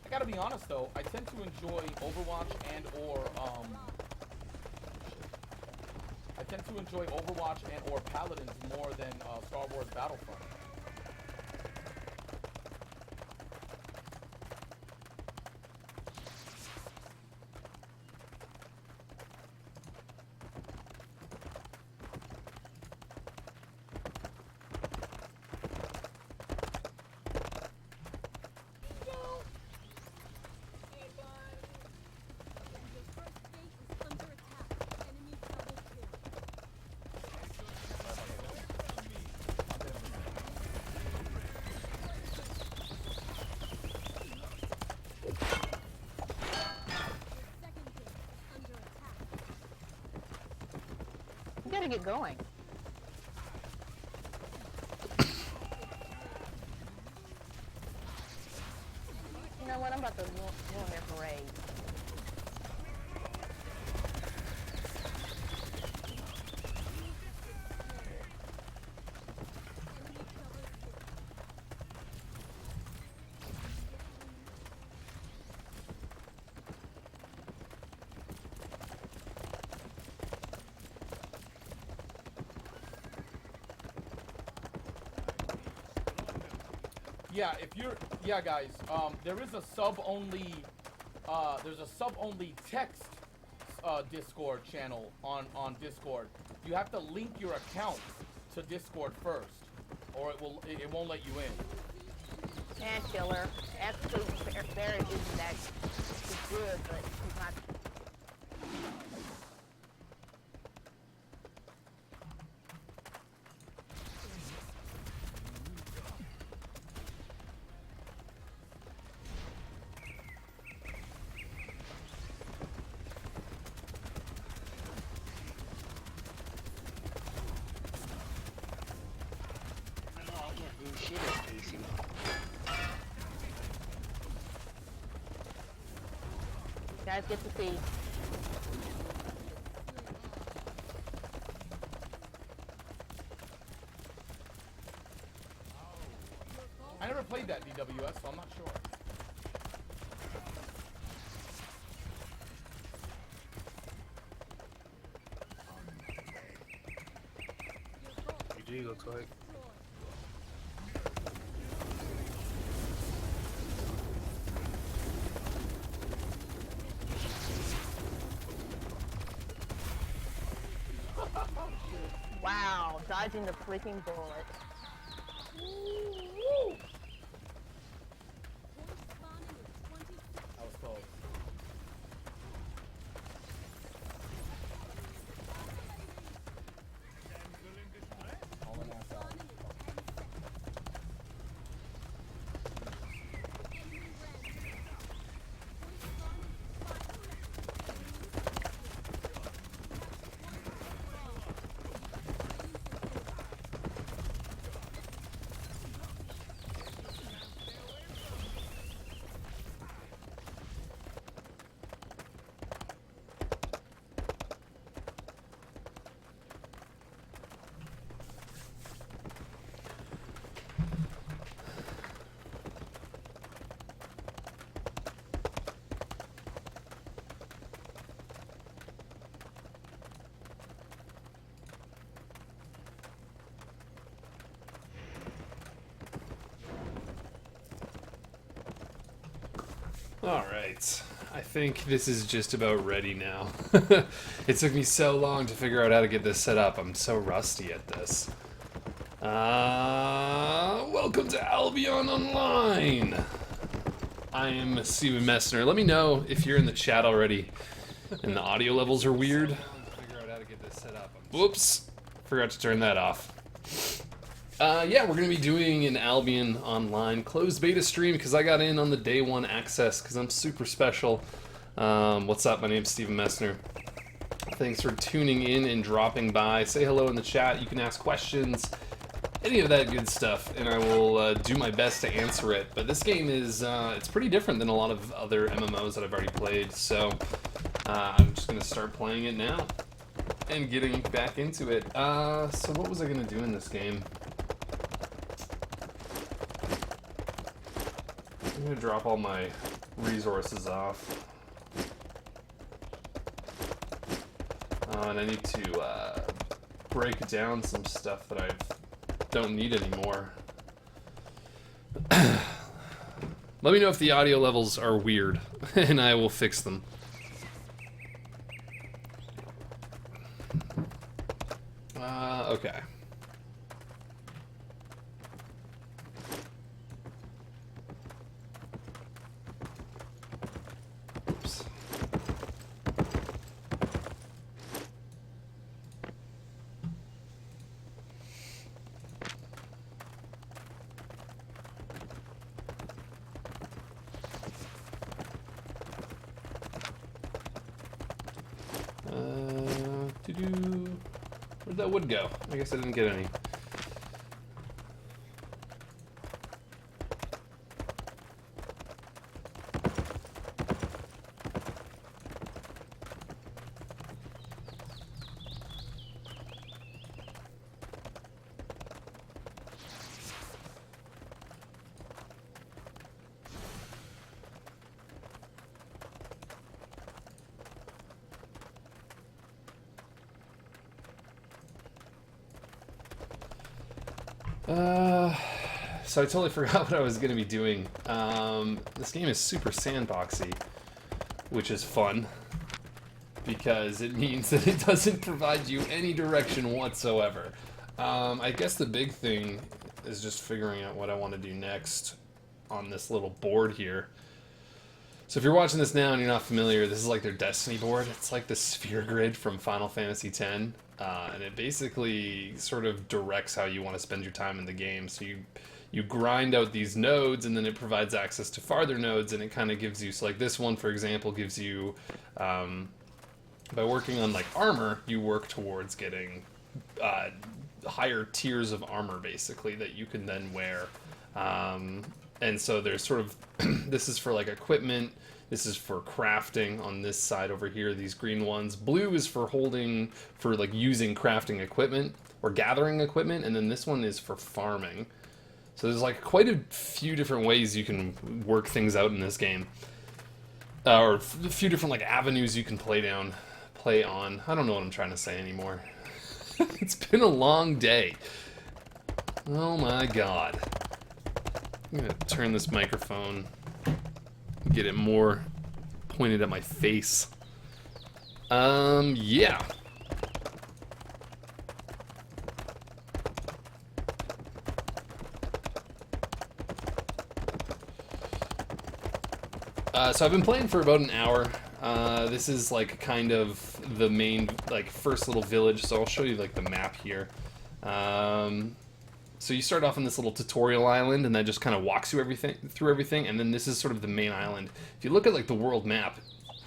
I gotta be honest though, I tend to enjoy Overwatch and or I tend to enjoy Overwatch and or Paladins more than Star Wars Battlefront. You gotta get going. You know what? I'm about to ruin their parade. Yeah, if you're, yeah, guys, there is a sub-only, there's a sub-only text, Discord channel on Discord. You have to link your account to Discord first, or it won't let you in. And killer. Absolutely very good that is good, but he's not. Guys, get to see. I never played that DWS, so I'm not sure. GG looks like. Wow, dodging the flicking bullet. That was close. Hauling ass out. Alright, I think this is just about ready now. It took me so long to figure out how to get this set up. I'm so rusty at this. Welcome to Albion Online! I am Steven Messner. Let me know if you're in the chat already and the audio levels are weird. Whoops! Forgot to turn that off. Yeah, we're going to be doing an Albion Online closed beta stream because I got in on the day one access because I'm super special. What's up? My name's Steven Messner. Thanks for tuning in and dropping by. Say hello in the chat. You can ask questions, any of that good stuff, and I will do my best to answer it. But this game is, it's pretty different than a lot of other MMOs that I've already played, so I'm just going to start playing it now and getting back into it. So what was I going to do in this game? I'm gonna drop all my resources off. And I need to break down some stuff that I don't need anymore. Let me know if the audio levels are weird, and I will fix them. Okay. Oops. Where'd that wood go? I guess I didn't get any. So I totally forgot what I was going to be doing. This game is super sandboxy, which is fun, because it means that it doesn't provide you any direction whatsoever. I guess the big thing is just figuring out what I want to do next on this little board here. So if you're watching this now and you're not familiar, this is like their Destiny board. It's like the sphere grid from Final Fantasy X, and it basically sort of directs how you want to spend your time in the game. So you grind out these nodes, and then it provides access to farther nodes, and it kind of gives you, so like this one, for example, gives you, by working on like armor, you work towards getting higher tiers of armor, basically, that you can then wear. And so there's sort of, this is for like equipment, this is for crafting on this side over here, these green ones. Blue is for like using crafting equipment or gathering equipment, and then this one is for farming. So there's like quite a few different ways you can work things out in this game. Or a few different like avenues you can play on. I don't know what I'm trying to say anymore. It's been a long day. Oh my god. I'm gonna turn this microphone, get it more pointed at my face. Yeah. So I've been playing for about an hour. This is like kind of the main, like, first little village, so I'll show you like the map here. So you start off on this little tutorial island, and that just kind of walks you through everything, and then this is sort of the main island. If you look at like the world map,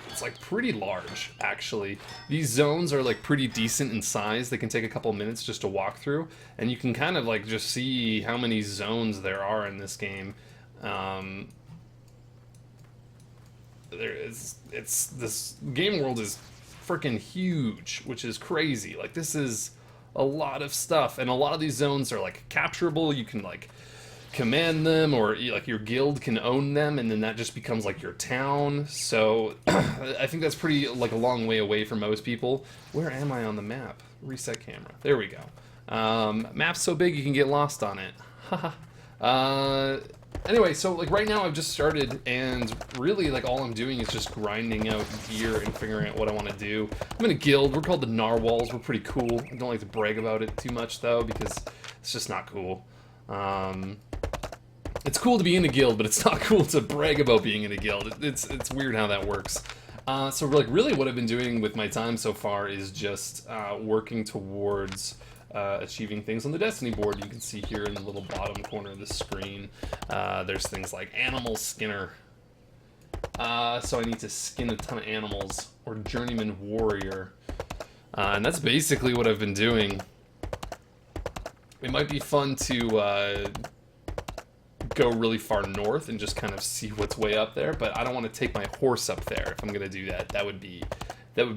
it's like pretty large, actually. These zones are like pretty decent in size. They can take a couple minutes just to walk through, and you can kind of like just see how many zones there are in this game. This game world is freaking huge, which is crazy. Like, this is a lot of stuff, and a lot of these zones are like capturable. You can like command them, or like your guild can own them, and then that just becomes like your town. So I think that's pretty like a long way away for most people. Where am I on the map? Reset camera. There we go. Map's so big you can get lost on it. Haha. Anyway, so like right now I've just started, and really like all I'm doing is just grinding out gear and figuring out what I want to do. I'm in a guild. We're called the Narwhals. We're pretty cool. I don't like to brag about it too much though, because it's just not cool. It's cool to be in a guild, but it's not cool to brag about being in a guild. It's weird how that works. So like really what I've been doing with my time so far is just working towards achieving things on the Destiny board. You can see here in the little bottom corner of the screen, there's things like Animal Skinner. So I need to skin a ton of animals, or Journeyman Warrior. And that's basically what I've been doing. It might be fun to go really far north and just kind of see what's way up there, but I don't want to take my horse up there if I'm going to do that. That would be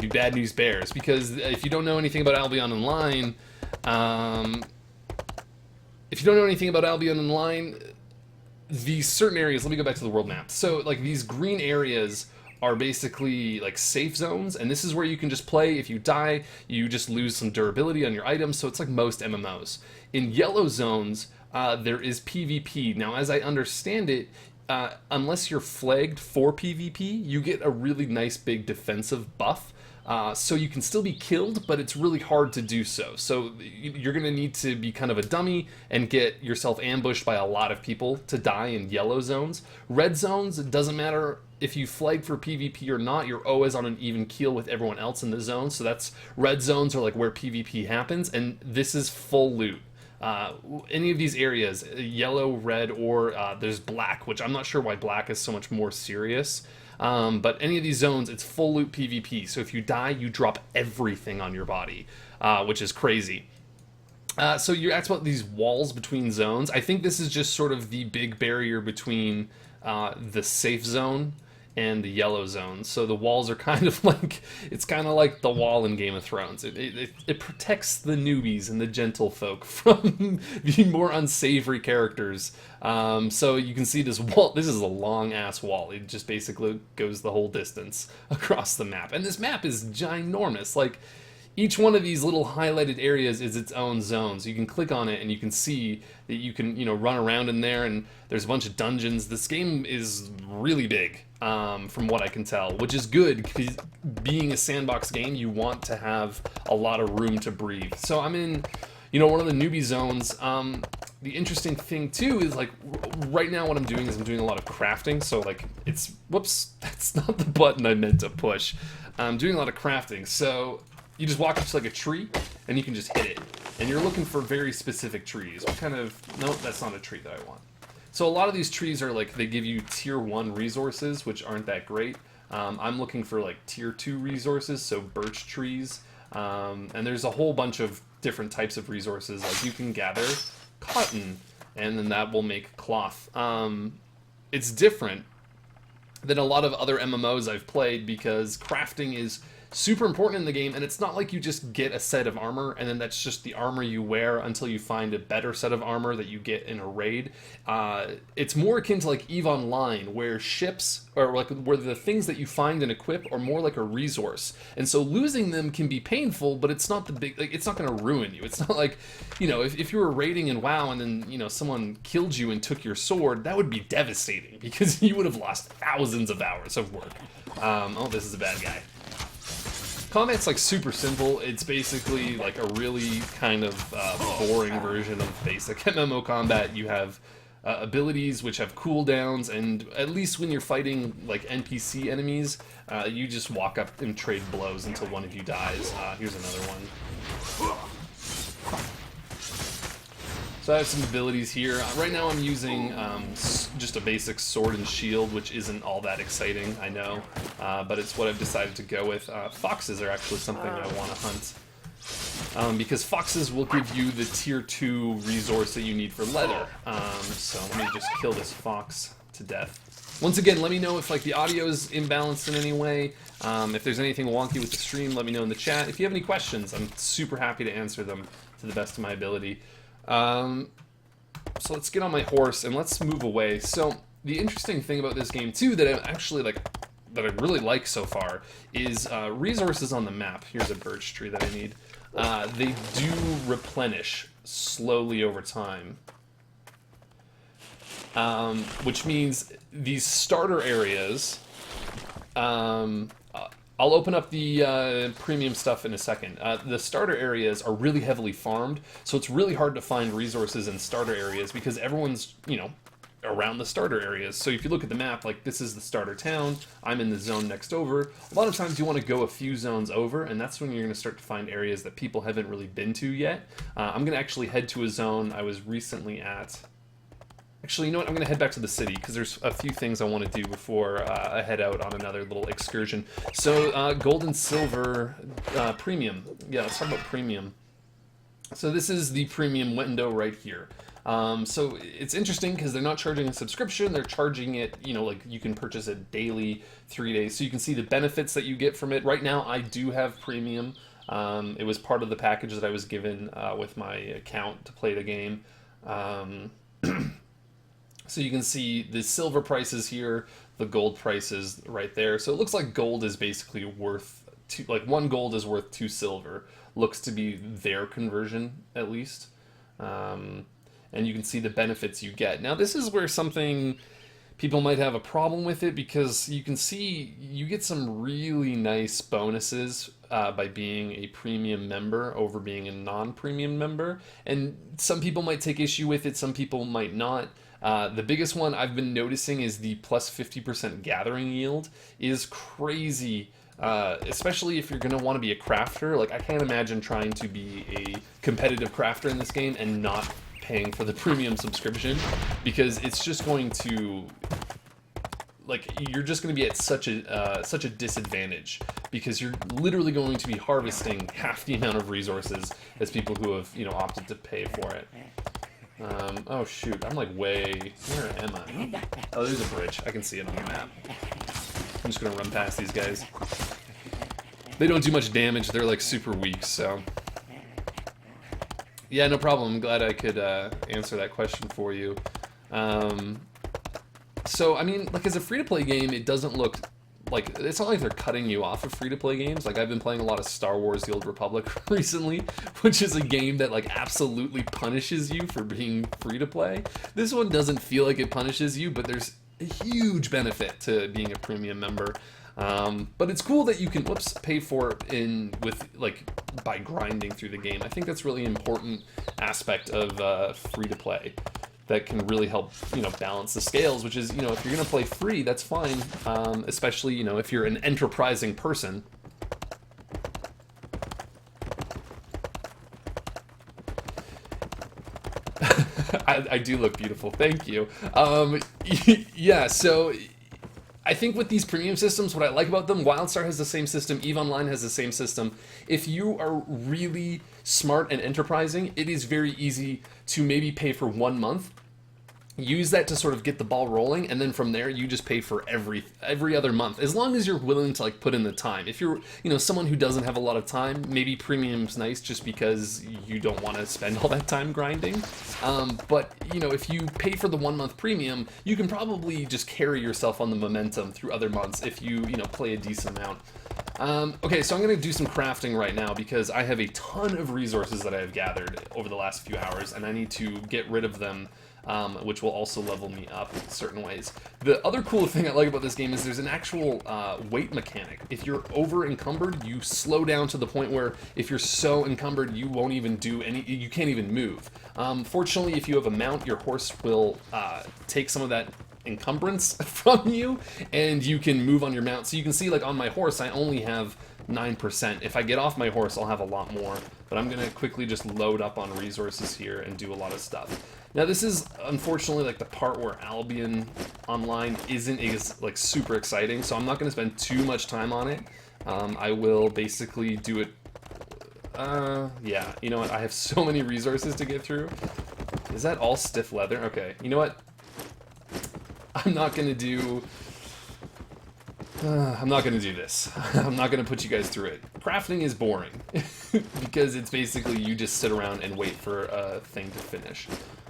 bad news bears, because if you don't know anything about Albion Online, these certain areas, let me go back to the world map. So like these green areas are basically like safe zones, and this is where you can just play. If you die, you just lose some durability on your items, so it's like most MMOs. In yellow zones, there is PvP. Now, as I understand it, unless you're flagged for PvP, you get a really nice big defensive buff. So you can still be killed, but it's really hard to do so. So you're going to need to be kind of a dummy and get yourself ambushed by a lot of people to die in yellow zones. Red zones, it doesn't matter if you flag for PvP or not, you're always on an even keel with everyone else in the zone. So that's red zones are like where PvP happens, and this is full loot. Any of these areas, yellow, red, or there's black, which I'm not sure why black is so much more serious. But any of these zones, it's full loot PvP. So if you die, you drop everything on your body, which is crazy. So you asked about these walls between zones. I think this is just sort of the big barrier between the safe zone and the yellow zone. So the walls are kind of like, it's kind of like the wall in Game of Thrones. It protects the newbies and the gentlefolk from the more unsavory characters. So you can see this wall. This is a long ass wall. It just basically goes the whole distance across the map. And this map is ginormous. Like, each one of these little highlighted areas is its own zone. So you can click on it and you can see that you can, run around in there, and there's a bunch of dungeons. This game is really big, from what I can tell, which is good, because being a sandbox game, you want to have a lot of room to breathe. So I'm in, one of the newbie zones. The interesting thing too is, like, right now what I'm doing is I'm doing a lot of crafting. So like whoops, that's not the button I meant to push. I'm doing a lot of crafting. So you just walk up to like a tree and you can just hit it. And you're looking for very specific trees. Nope, that's not a tree that I want. So a lot of these trees are like, they give you tier 1 resources, which aren't that great. I'm looking for like tier 2 resources, so birch trees. And there's a whole bunch of different types of resources. Like, you can gather cotton, and then that will make cloth. It's different than a lot of other MMOs I've played, because crafting is super important in the game, and it's not like you just get a set of armor and then that's just the armor you wear until you find a better set of armor that you get in a raid. It's more akin to like EVE Online, where ships, or like where the things that you find and equip are more like a resource, and so losing them can be painful, but it's not the big, like, it's not going to ruin you. It's not like, if you were raiding in WoW and then someone killed you and took your sword, that would be devastating, because you would have lost thousands of hours of work. Oh, this is a bad guy. Combat's like super simple. It's basically like a really kind of boring version of basic MMO combat. You have abilities which have cooldowns, and at least when you're fighting like NPC enemies, you just walk up and trade blows until one of you dies. Here's another one. So I have some abilities here. Right now I'm using just a basic sword and shield, which isn't all that exciting, I know, but it's what I've decided to go with. Foxes are actually something I want to hunt, because foxes will give you the tier 2 resource that you need for leather. So let me just kill this fox to death. Once again, let me know if like the audio is imbalanced in any way. If there's anything wonky with the stream, let me know in the chat. If you have any questions, I'm super happy to answer them to the best of my ability. So let's get on my horse and let's move away. So the interesting thing about this game too, that I actually like, that I really like so far, is resources on the map. Here's a birch tree that I need. They do replenish slowly over time, which means these starter areas, I'll open up the premium stuff in a second. The starter areas are really heavily farmed, so it's really hard to find resources in starter areas because everyone's, around the starter areas. So if you look at the map, like this is the starter town, I'm in the zone next over. A lot of times you want to go a few zones over, and that's when you're going to start to find areas that people haven't really been to yet. I'm going to actually head to a zone I was recently at. Actually, you know what? I'm going to head back to the city because there's a few things I want to do before I head out on another little excursion. So, gold and silver premium. Yeah, let's talk about premium. So this is the premium window right here. So it's interesting because they're not charging a subscription. They're charging it, like you can purchase it daily, 3 days. So you can see the benefits that you get from it. Right now, I do have premium. It was part of the package that I was given with my account to play the game. So you can see the silver prices here, the gold prices right there. So it looks like gold is basically worth like 1 gold is worth 2 silver. Looks to be their conversion at least. And you can see the benefits you get. Now this is where something people might have a problem with it, because you can see you get some really nice bonuses by being a premium member over being a non-premium member. And some people might take issue with it, some people might not. The biggest one I've been noticing is the plus 50% gathering yield is crazy, especially if you're going to want to be a crafter. Like, I can't imagine trying to be a competitive crafter in this game and not paying for the premium subscription, because it's just going to, like, you're just going to be at such a disadvantage, because you're literally going to be harvesting half the amount of resources as people who have, you know, opted to pay for it. Oh shoot, I'm like way, where am I? Oh, there's a bridge. I can see it on the map. I'm just gonna run past these guys. They don't do much damage, they're like super weak, so. Yeah, no problem. I'm glad I could answer that question for you. So, I mean, like, as a free-to-play game, it doesn't look like, it's not like they're cutting you off of free-to-play games. Like, I've been playing a lot of Star Wars: The Old Republic recently, which is a game that, like, absolutely punishes you for being free-to-play. This one doesn't feel like it punishes you, but there's a huge benefit to being a premium member. But it's cool that you can, pay for it by grinding through the game. I think that's really important aspect of free-to-play. That can really help, you know, balance the scales, which is, you know, if you're going to play free, that's fine, especially, you know, if you're an enterprising person. I do look beautiful, thank you. Yeah, so I think with these premium systems, what I like about them, WildStar has the same system, EVE Online has the same system. If you are really smart and enterprising, it is very easy to maybe pay for 1 month, use that to sort of get the ball rolling, and then from there you just pay for every other month, as long as you're willing to, like, put in the time. If you're, you know, someone who doesn't have a lot of time, maybe premium's nice just because you don't want to spend all that time grinding. But, you know, if you pay for the 1 month premium, you can probably just carry yourself on the momentum through other months if you know, play a decent amount. Okay, so I'm going to do some crafting right now because I have a ton of resources that I have gathered over the last few hours, and I need to get rid of them, which will also level me up in certain ways. The other cool thing I like about this game is there's an actual weight mechanic. If you're over encumbered, you slow down to the point where if you're so encumbered, you won't even do you can't even move. Fortunately, if you have a mount, your horse will take some of that encumbrance from you, and you can move on your mount. So you can see, like, on my horse, I only have 9%. If I get off my horse, I'll have a lot more. But I'm gonna quickly just load up on resources here and do a lot of stuff. Now, this is unfortunately like the part where Albion Online isn't as, like, super exciting, so I'm not gonna spend too much time on it. I will basically do it. Yeah, you know what? I have so many resources to get through. Is that all stiff leather? Okay, you know what? I'm not gonna do this. I'm not gonna put you guys through it. Crafting is boring because it's basically you just sit around and wait for a thing to finish.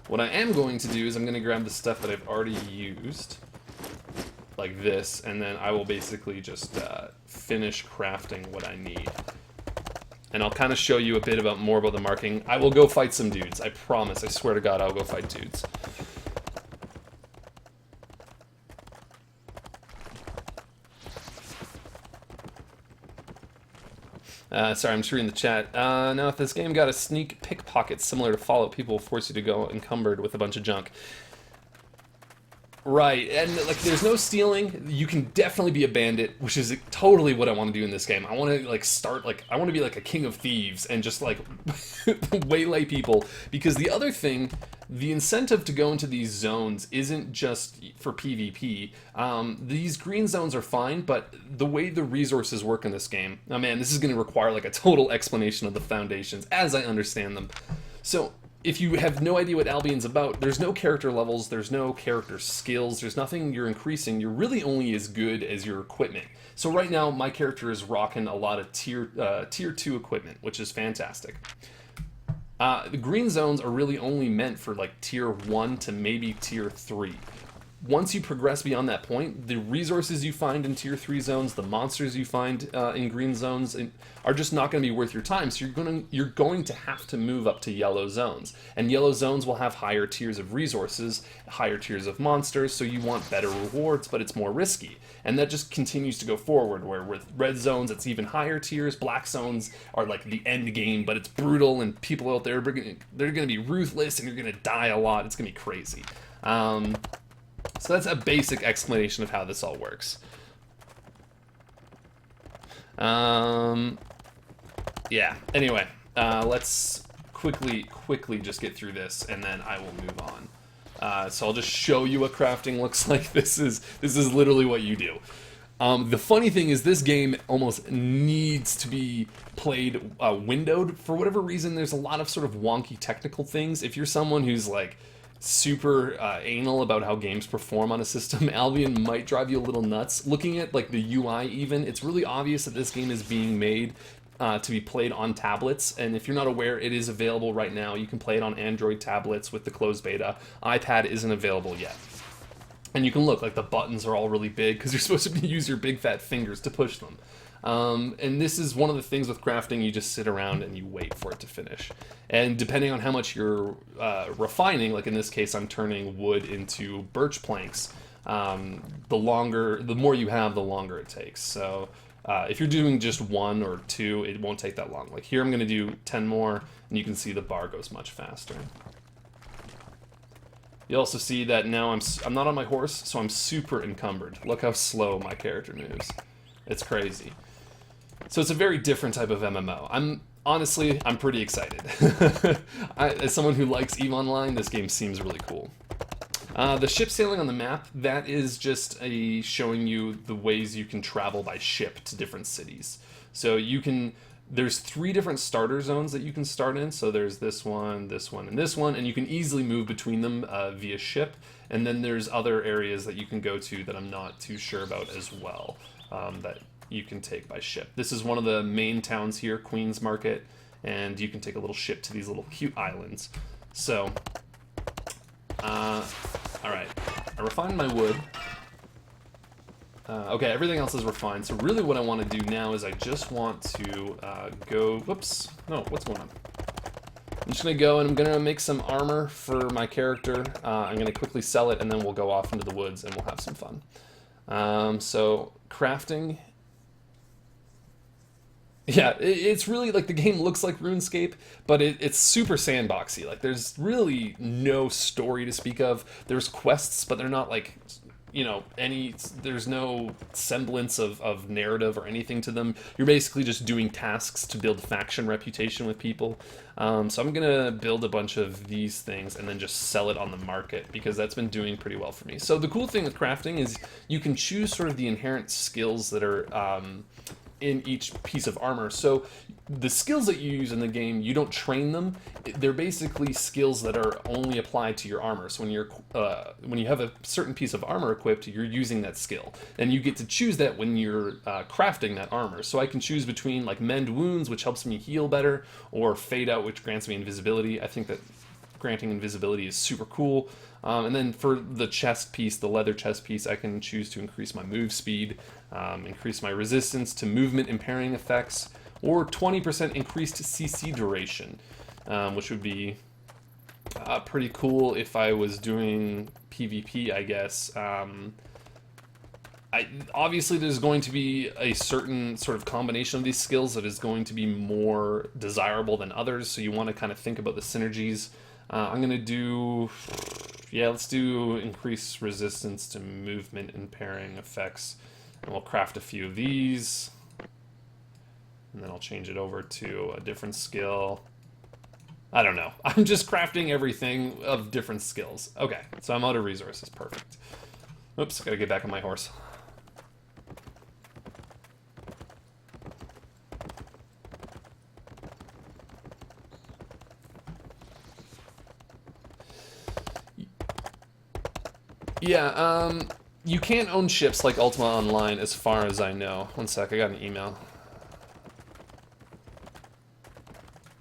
What I am going to do is I'm gonna grab the stuff that I've already used, like this, and then I will basically just finish crafting what I need. And I'll kind of show you a bit more about the marking. I will go fight some dudes. I promise. I swear to God, I'll go fight dudes. Sorry, I'm just reading the chat. Now, if this game got a sneak pickpocket similar to Fallout, people will force you to go encumbered with a bunch of junk. Right, and, like, there's no stealing. You can definitely be a bandit, which is totally what I want to do in this game. I want to, like, I want to be like a king of thieves and just, like, waylay people. Because the other thing, the incentive to go into these zones isn't just for PvP. These green zones are fine, but the way the resources work in this game, oh man, this is going to require, like, a total explanation of the foundations as I understand them. So, if you have no idea what Albion's about, there's no character levels, there's no character skills, there's nothing you're increasing. You're really only as good as your equipment. So right now, my character is rocking a lot of tier 2 equipment, which is fantastic. The green zones are really only meant for like tier 1 to maybe tier 3. Once you progress beyond that point, the resources you find in tier 3 zones, the monsters you find in green zones are just not going to be worth your time. So you're going to have to move up to yellow zones. And yellow zones will have higher tiers of resources, higher tiers of monsters, so you want better rewards, but it's more risky. And that just continues to go forward, where with red zones, it's even higher tiers. Black zones are like the end game, but it's brutal, and people out there, they're going to be ruthless, and you're going to die a lot. It's going to be crazy. So that's a basic explanation of how this all works. Yeah, anyway, let's quickly just get through this, and then I will move on. So I'll just show you what crafting looks like. This is literally what you do. The funny thing is this game almost needs to be played windowed. For whatever reason, there's a lot of sort of wonky technical things. If you're someone who's like super anal about how games perform on a system, Albion might drive you a little nuts. Looking at like the UI even, it's really obvious that this game is being made to be played on tablets, and if you're not aware, it is available right now. You can play it on Android tablets with the closed beta. iPad isn't available yet. And you can look, like the buttons are all really big because you're supposed to use your big fat fingers to push them. And this is one of the things with crafting, you just sit around and you wait for it to finish. And depending on how much you're refining, like in this case I'm turning wood into birch planks, the more you have, the longer it takes. So if you're doing just 1 or 2, it won't take that long. Like here I'm going to do 10 more, and you can see the bar goes much faster. You also see that now I'm not on my horse, so I'm super encumbered. Look how slow my character moves. It's crazy. So it's a very different type of MMO. Honestly, I'm pretty excited. As someone who likes EVE Online, this game seems really cool. The ship sailing on the map, that is just showing you the ways you can travel by ship to different cities. So there's 3 different starter zones that you can start in. So there's this one, and this one, and you can easily move between them via ship. And then there's other areas that you can go to that I'm not too sure about as well, that you can take by ship. This is one of the main towns here, Queen's Market, and you can take a little ship to these little cute islands. So, alright, I refined my wood. Okay, everything else is refined, so really what I want to do now is I just want to go, whoops, no, what's going on? I'm just going to go and I'm going to make some armor for my character. I'm going to quickly sell it, and then we'll go off into the woods and we'll have some fun. So, crafting. Yeah, it's really, like, the game looks like RuneScape, but it's super sandboxy. Like, there's really no story to speak of. There's quests, but they're not, like, you know, there's no semblance of narrative or anything to them. You're basically just doing tasks to build faction reputation with people. So I'm gonna build a bunch of these things and then just sell it on the market, because that's been doing pretty well for me. So the cool thing with crafting is you can choose sort of the inherent skills that are in each piece of armor. So the skills that you use in the game, you don't train them. They're basically skills that are only applied to your armor. So when you have a certain piece of armor equipped, you're using that skill, and you get to choose that when you're crafting that armor. So I can choose between like mend wounds, which helps me heal better, or fade out, which grants me invisibility. I think that granting invisibility is super cool. And then for the chest piece, the leather chest piece, I can choose to increase my move speed, increase my resistance to movement impairing effects, or 20% increased CC duration, which would be pretty cool if I was doing PvP, I guess. Obviously, there's going to be a certain sort of combination of these skills that is going to be more desirable than others, so you want to kind of think about the synergies. I'm going to do... Yeah, let's do increase resistance to movement impairing effects, and we'll craft a few of these, and then I'll change it over to a different skill. I don't know. I'm just crafting everything of different skills. Okay, so I'm out of resources. Perfect. Oops, gotta get back on my horse. Yeah, you can't own ships like Ultima Online as far as I know. One sec, I got an email.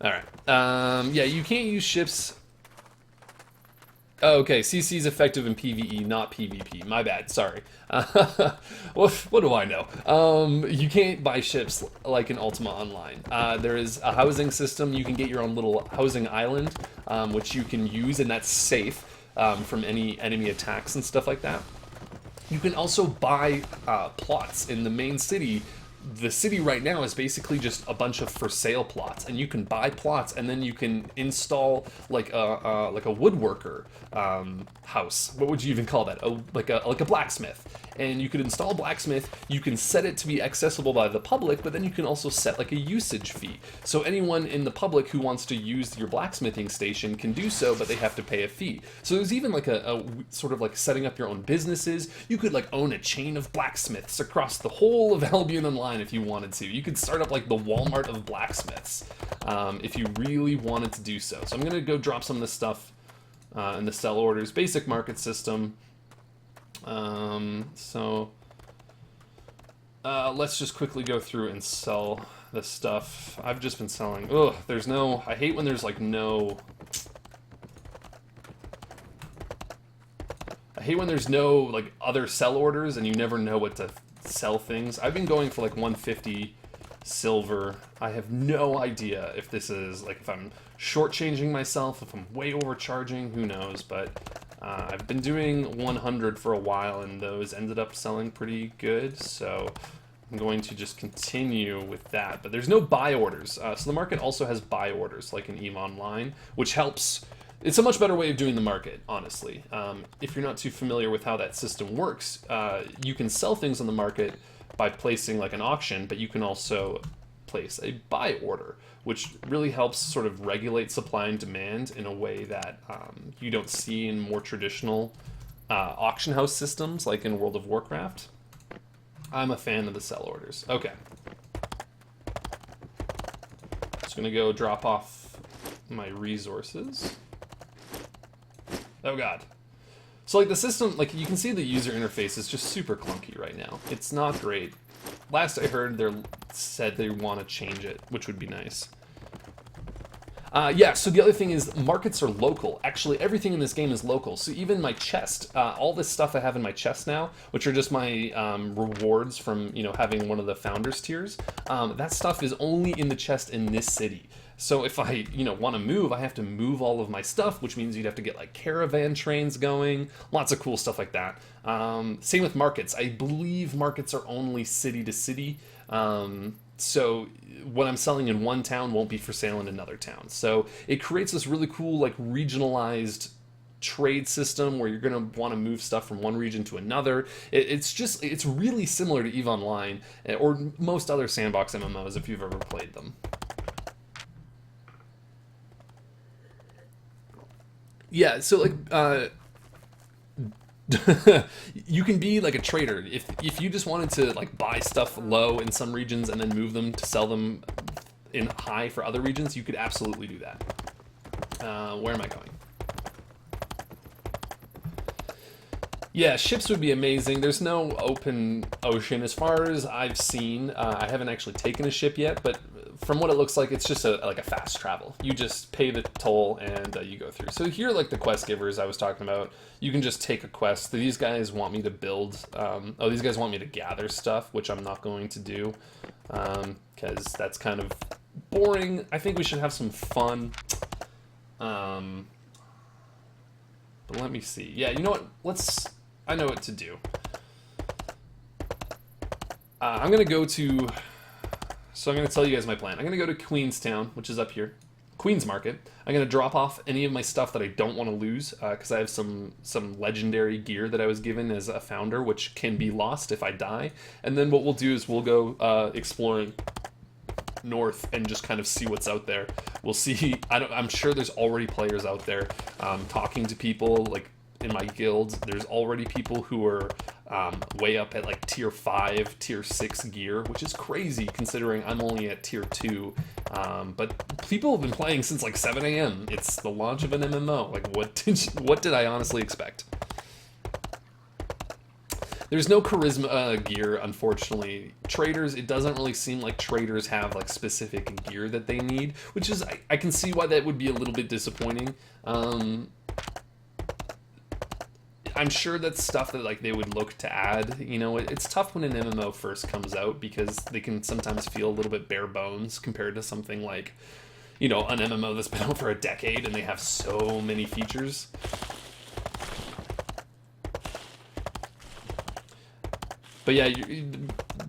Alright. Yeah, you can't use ships. Oh, okay, CC is effective in PvE, not PvP. My bad, sorry. What do I know? You can't buy ships like in Ultima Online. There is a housing system. You can get your own little housing island, which you can use, and that's safe from any enemy attacks and stuff like that. You can also buy plots in the main city. The city right now is basically just a bunch of for sale plots, and you can buy plots, and then you can install like a woodworker house. What would you even call that? Like a blacksmith. And you could install blacksmith. You can set it to be accessible by the public, but then you can also set like a usage fee. So anyone in the public who wants to use your blacksmithing station can do so, but they have to pay a fee. So there's even like a sort of like setting up your own businesses. You could like own a chain of blacksmiths across the whole of Albion Online if you wanted to. You could start up like the Walmart of blacksmiths if you really wanted to do so. So I'm gonna go drop some of this stuff in the sell orders. Basic market system. Let's just quickly go through and sell this stuff. I've just been selling. Ugh, there's no. I hate when there's like no. I hate when there's no like other sell orders and you never know what to sell things. I've been going for like 150 silver. I have no idea if this is like if I'm shortchanging myself, if I'm way overcharging, who knows, but I've been doing 100 for a while and those ended up selling pretty good, so I'm going to just continue with that. But there's no buy orders, so the market also has buy orders like in EVE Online, which helps. It's a much better way of doing the market, honestly. If you're not too familiar with how that system works, you can sell things on the market by placing like an auction, but you can also place a buy order, which really helps sort of regulate supply and demand in a way that you don't see in more traditional auction house systems like in World of Warcraft. I'm a fan of the sell orders. Okay. Just gonna go drop off my resources. Oh god. So like the system, like you can see the user interface is just super clunky right now. It's not great. Last I heard, they said they want to change it, which would be nice. Yeah, so the other thing is markets are local. Actually, everything in this game is local. So even my chest, all this stuff I have in my chest now, which are just my rewards from, you know, having one of the founders tiers, that stuff is only in the chest in this city. So if I, you know, want to move, I have to move all of my stuff, which means you'd have to get like caravan trains going, lots of cool stuff like that. Same with markets. I believe markets are only city to city. So what I'm selling in one town won't be for sale in another town. So it creates this really cool, like regionalized trade system where you're going to want to move stuff from one region to another. It's really similar to EVE Online or most other sandbox MMOs if you've ever played them. Yeah, so like, you can be like a trader. If you just wanted to like buy stuff low in some regions and then move them to sell them in high for other regions, you could absolutely do that. Where am I going? Yeah, ships would be amazing. There's no open ocean as far as I've seen. I haven't actually taken a ship yet, but from what it looks like, it's just like a fast travel. You just pay the toll and you go through. So here, like the quest givers I was talking about, you can just take a quest. These guys want me to build, these guys want me to gather stuff, which I'm not going to do because that's kind of boring. I think we should have some fun. But let me see. Yeah, you know what? I know what to do. I'm going to go to... So I'm going to tell you guys my plan. I'm going to go to Queenstown, which is up here. Queen's Market. I'm going to drop off any of my stuff that I don't want to lose, because I have some legendary gear that I was given as a founder, which can be lost if I die. And then what we'll do is we'll go exploring north and just kind of see what's out there. We'll see. I'm sure there's already players out there talking to people, like in my guild. There's already people who are way up at like tier 5, tier 6 gear, which is crazy considering I'm only at tier 2. But people have been playing since like 7 a.m. It's the launch of an MMO. Like what did I honestly expect? There's no charisma gear, unfortunately. Traders, it doesn't really seem like traders have like specific gear that they need, which is, I can see why that would be a little bit disappointing. I'm sure that's stuff that like they would look to add. You know, it's tough when an MMO first comes out because they can sometimes feel a little bit bare bones compared to something like, you know, an MMO that's been out for a decade and they have so many features. But yeah,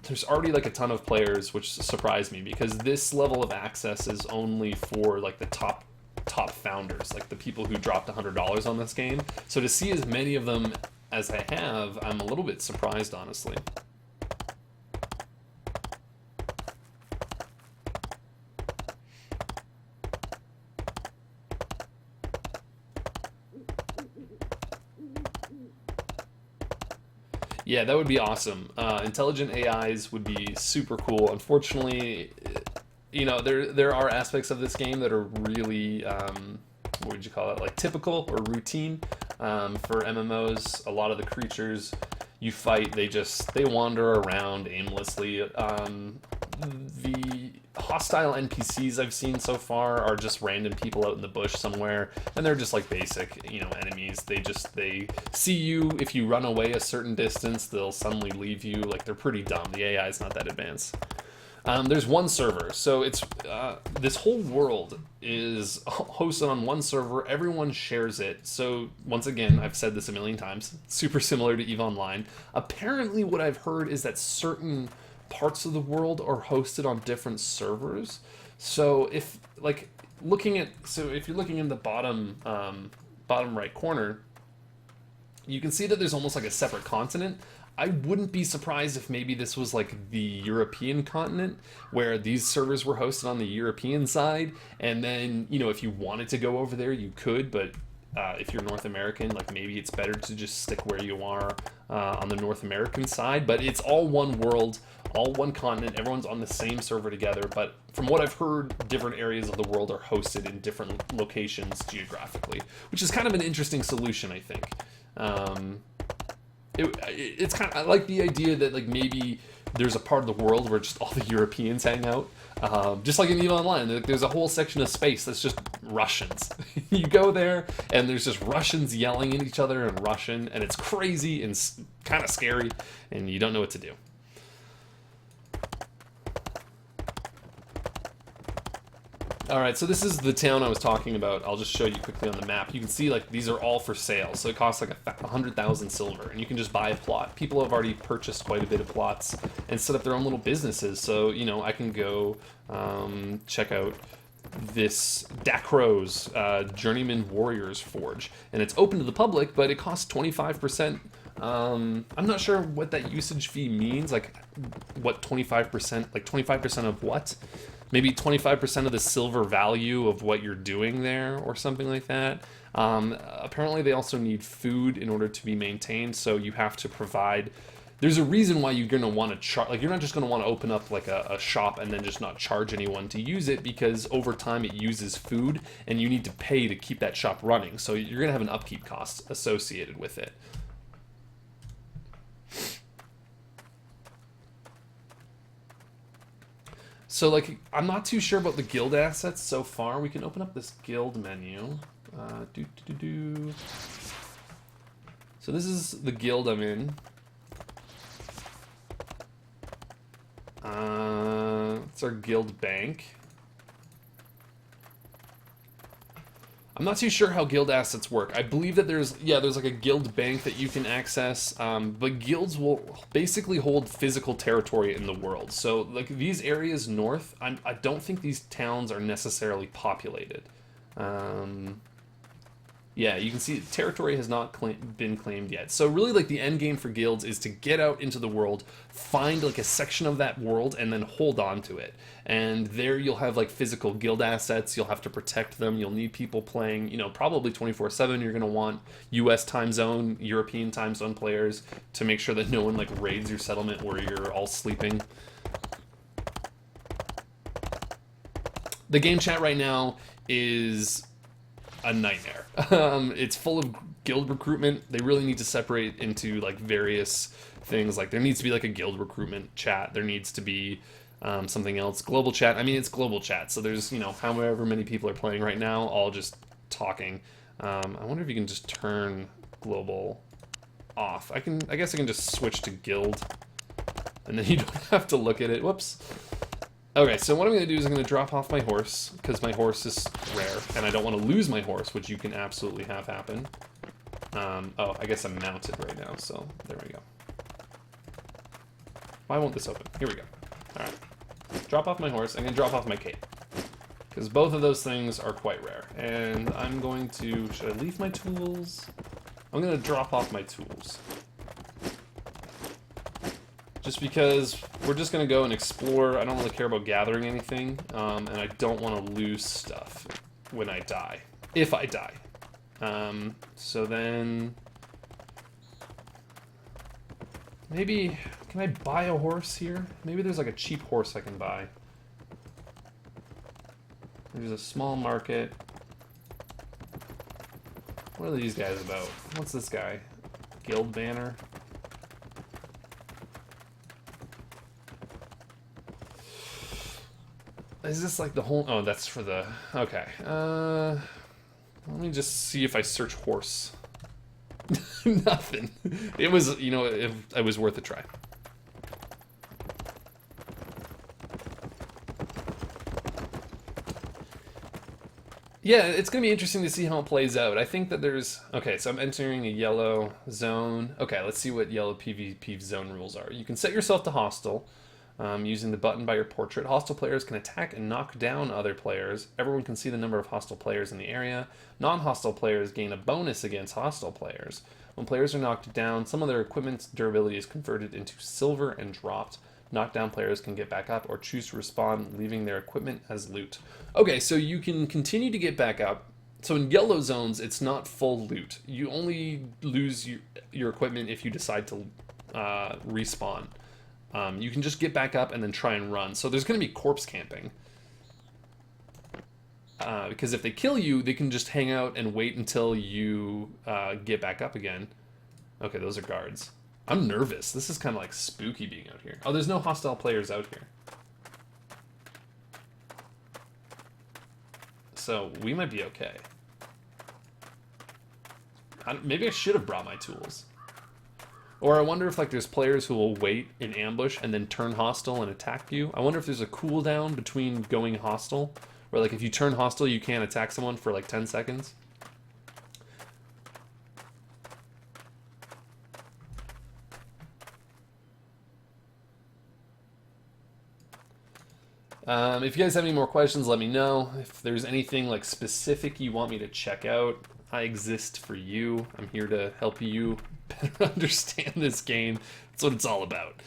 there's already like a ton of players, which surprised me because this level of access is only for like the top founders, like the people who dropped $100 on this game. So to see as many of them as I have, I'm a little bit surprised, honestly. Yeah, that would be awesome. Intelligent AIs would be super cool. Unfortunately, you know, there are aspects of this game that are really, what would you call it, like typical or routine for MMOs. A lot of the creatures you fight, they wander around aimlessly. The hostile NPCs I've seen so far are just random people out in the bush somewhere, and they're just like basic, you know, enemies. They see you. If you run away a certain distance, they'll suddenly leave you. Like, they're pretty dumb. The AI is not that advanced. There's one server, so it's this whole world is hosted on one server. Everyone shares it. So once again, I've said this a million times, super similar to EVE Online. Apparently what I've heard is that certain parts of the world are hosted on different servers. So if like if you're looking in the bottom right corner, you can see that there's almost like a separate continent. I wouldn't be surprised if maybe this was like the European continent, where these servers were hosted on the European side, and then, you know, if you wanted to go over there, you could, but if you're North American, like, maybe it's better to just stick where you are on the North American side. But it's all one world, all one continent, everyone's on the same server together, but from what I've heard, different areas of the world are hosted in different locations geographically, which is kind of an interesting solution, I think. It's kind of, I like the idea that like maybe there's a part of the world where just all the Europeans hang out, just like in EVE Online. There's a whole section of space that's just Russians. You go there and there's just Russians yelling at each other in Russian, and it's crazy and kind of scary, and you don't know what to do. Alright, so this is the town I was talking about. I'll just show you quickly on the map. You can see, like, these are all for sale. So it costs like 100,000 silver, and you can just buy a plot. People have already purchased quite a bit of plots and set up their own little businesses. So, you know, I can go check out this Dacro's Journeyman Warriors Forge. And it's open to the public, but it costs 25%. I'm not sure what that usage fee means. Like, what 25%? Like, 25% of what? Maybe 25% of the silver value of what you're doing there, or something like that. Apparently they also need food in order to be maintained, so you have to provide. There's a reason why you're going to want to charge. Like, you're not just going to want to open up like a shop and then just not charge anyone to use it, because over time it uses food and you need to pay to keep that shop running. So you're going to have an upkeep cost associated with it. So, like, I'm not too sure about the guild assets so far. We can open up this guild menu. So this is the guild I'm in. It's our guild bank. I'm not too sure how guild assets work. I believe that there's like a guild bank that you can access, but guilds will basically hold physical territory in the world. So, like, these areas north, I don't think these towns are necessarily populated. Yeah, you can see territory has not been claimed yet. So really, like, the end game for guilds is to get out into the world, find like a section of that world, and then hold on to it. And there you'll have like physical guild assets. You'll have to protect them. You'll need people playing, you know, probably 24/7. You're gonna want US time zone, European time zone players to make sure that no one like raids your settlement where you're all sleeping. The game chat right now is a nightmare. It's full of guild recruitment. They really need to separate into like various things. Like there needs to be like a guild recruitment chat. There needs to be something else. Global chat. I mean, it's global chat. So there's, you know, however many people are playing right now, all just talking. I wonder if you can just turn global off. I guess I can just switch to guild, and then you don't have to look at it. Whoops. Okay, so what I'm going to do is I'm going to drop off my horse, because my horse is rare, and I don't want to lose my horse, which you can absolutely have happen. Oh, I guess I'm mounted right now, so there we go. Why won't this open? Here we go. Alright. Drop off my horse. I'm going to drop off my cape, because both of those things are quite rare. And I'm going to... Should I leave my tools? I'm going to drop off my tools. Just because we're just going to go and explore. I don't really care about gathering anything, and I don't want to lose stuff when I die. If I die. So then... Maybe... Can I buy a horse here? Maybe there's like a cheap horse I can buy. There's a small market. What are these guys about? What's this guy? Guild banner? Is this like the whole... Oh, that's for the... Okay. Let me just see if I search horse. Nothing. It was, you know, it was worth a try. Yeah, it's going to be interesting to see how it plays out. I think that there's... Okay, so I'm entering a yellow zone. Okay, let's see what yellow PvP zone rules are. You can set yourself to hostile. Using the button by your portrait. Hostile players can attack and knock down other players. Everyone can see the number of hostile players in the area. Non-hostile players gain a bonus against hostile players. When players are knocked down, some of their equipment's durability is converted into silver and dropped. Knocked down players can get back up or choose to respawn, leaving their equipment as loot. Okay, so you can continue to get back up. So in yellow zones, it's not full loot. You only lose your equipment if you decide to respawn. You can just get back up and then try and run. So there's going to be corpse camping. Because if they kill you, they can just hang out and wait until you get back up again. Okay, those are guards. I'm nervous. This is kind of like spooky being out here. Oh, there's no hostile players out here. So we might be okay. Maybe I should have brought my tools. Or I wonder if like there's players who will wait in ambush and then turn hostile and attack you. I wonder if there's a cooldown between going hostile, where like if you turn hostile you can't attack someone for like 10 seconds. If you guys have any more questions, let me know. If there's anything like specific you want me to check out, I exist for you. I'm here to help you better understand this game. That's what it's all about.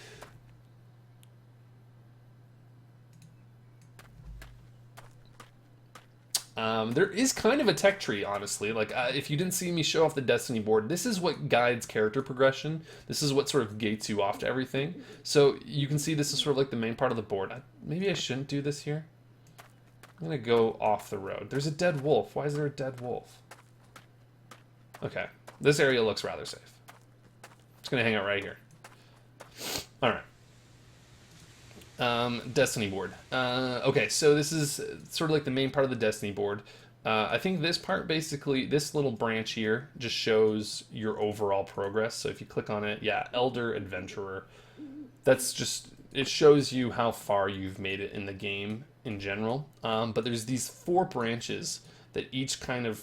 There is kind of a tech tree, honestly. Like, if you didn't see me show off the Destiny board, this is what guides character progression. This is what sort of gates you off to everything. So you can see this is sort of like the main part of the board. Maybe I shouldn't do this here. I'm gonna go off the road. There's a dead wolf. Why is there a dead wolf? Okay, this area looks rather safe. Just gonna hang out right here. All right. Destiny board. Okay, so this is sort of like the main part of the Destiny board. I think this part, basically, this little branch here just shows your overall progress. So if you click on it, yeah, Elder Adventurer. That's just, it shows you how far you've made it in the game in general. But there's these 4 branches that each kind of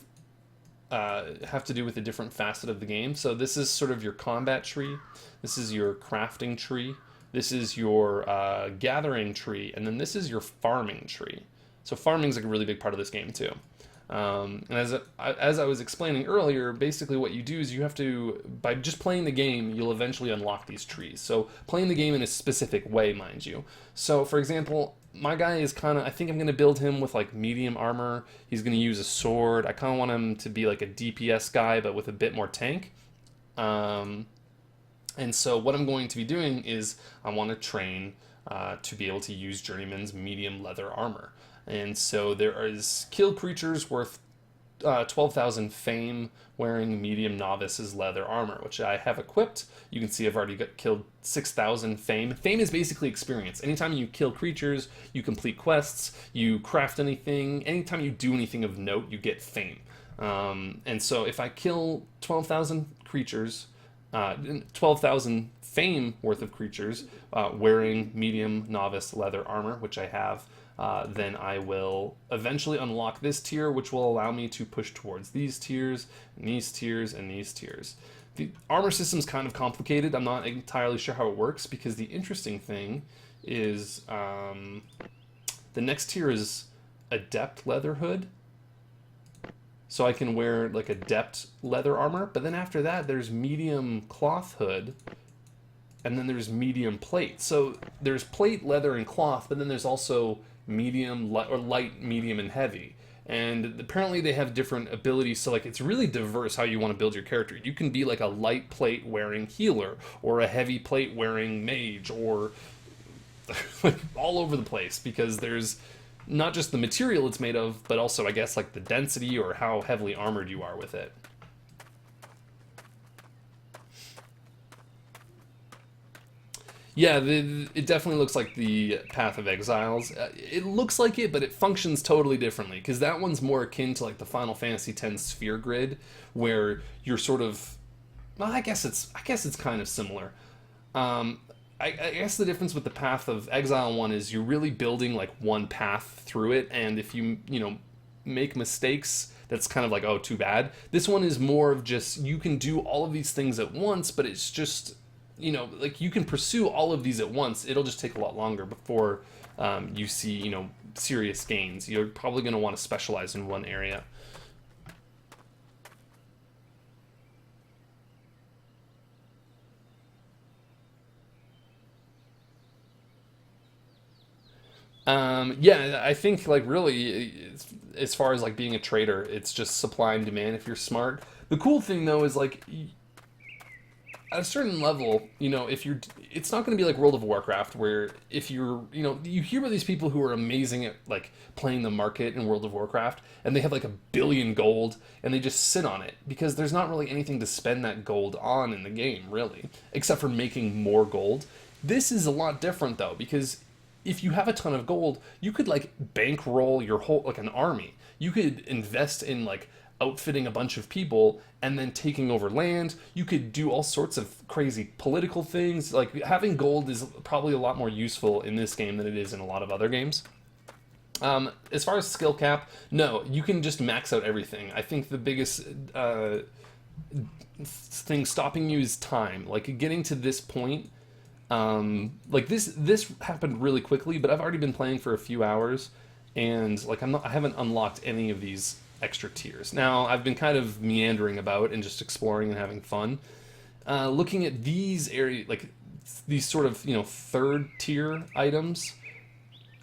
have to do with a different facet of the game. So this is sort of your combat tree. This is your crafting tree. This is your gathering tree, and then this is your farming tree. So farming is like a really big part of this game too. And as I was explaining earlier, basically what you do is you have to, by just playing the game, you'll eventually unlock these trees. So playing the game in a specific way, mind you. So for example, my guy is kind of, I think I'm going to build him with like medium armor. He's going to use a sword. I kind of want him to be like a DPS guy, but with a bit more tank. And so what I'm going to be doing is I want to train to be able to use Journeyman's medium leather armor. And so there is kill creatures worth 12,000 fame wearing medium novice's leather armor, which I have equipped. You can see I've already killed 6,000 fame. Fame is basically experience. Anytime you kill creatures, you complete quests, you craft anything, anytime you do anything of note, you get fame. And so if I kill 12,000 creatures, 12,000 fame worth of creatures wearing medium novice leather armor, which I have, then I will eventually unlock this tier, which will allow me to push towards these tiers, and these tiers, and these tiers. The armor system is kind of complicated. I'm not entirely sure how it works, because the interesting thing is the next tier is Adept Leather Hood. So I can wear like Adept leather armor, but then after that there's medium cloth hood, and then there's medium plate. So there's plate, leather, and cloth, but then there's also medium, or light, medium, and heavy. And apparently they have different abilities, so like it's really diverse how you want to build your character. You can be like a light plate wearing healer, or a heavy plate wearing mage, or like all over the place, because there's not just the material it's made of, but also I guess like the density or how heavily armored you are with it. Yeah, it definitely looks like the Path of Exiles. It looks like it, but it functions totally differently, because that one's more akin to like the Final Fantasy X sphere grid, where you're sort of, well, I guess it's kind of similar. I guess the difference with the Path of Exile one is you're really building like one path through it, and if you make mistakes, that's kind of like, oh, too bad. This one is more of just, you can do all of these things at once, but it's just, like you can pursue all of these at once. It'll just take a lot longer before you see, serious gains. You're probably going to want to specialize in one area. Yeah, I think like really, as far as like being a trader, it's just supply and demand if you're smart. The cool thing though is like, at a certain level, if you're, it's not going to be like World of Warcraft, where if you're, you hear about these people who are amazing at like playing the market in World of Warcraft, and they have like 1 billion gold, and they just sit on it, because there's not really anything to spend that gold on in the game, really, except for making more gold. This is a lot different though, because if you have a ton of gold, you could like bankroll your whole, like an army. You could invest in like outfitting a bunch of people and then taking over land. You could do all sorts of crazy political things. Like having gold is probably a lot more useful in this game than it is in a lot of other games. As far as skill cap, no, you can just max out everything. I think the biggest thing stopping you is time. Like getting to this point, like this happened really quickly, but I've already been playing for a few hours, and like I haven't unlocked any of these extra tiers. Now I've been kind of meandering about and just exploring and having fun, looking at these like these sort of third tier items.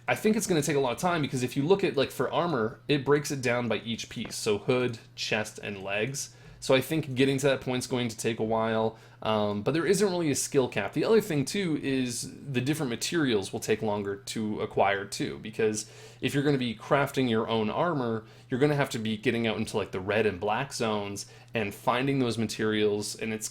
I think it's going to take a lot of time, because if you look at like for armor, it breaks it down by each piece, so hood, chest, and legs. So I think getting to that point is going to take a while, but there isn't really a skill cap. The other thing too is the different materials will take longer to acquire too, because if you're going to be crafting your own armor, you're going to have to be getting out into like the red and black zones and finding those materials, and there's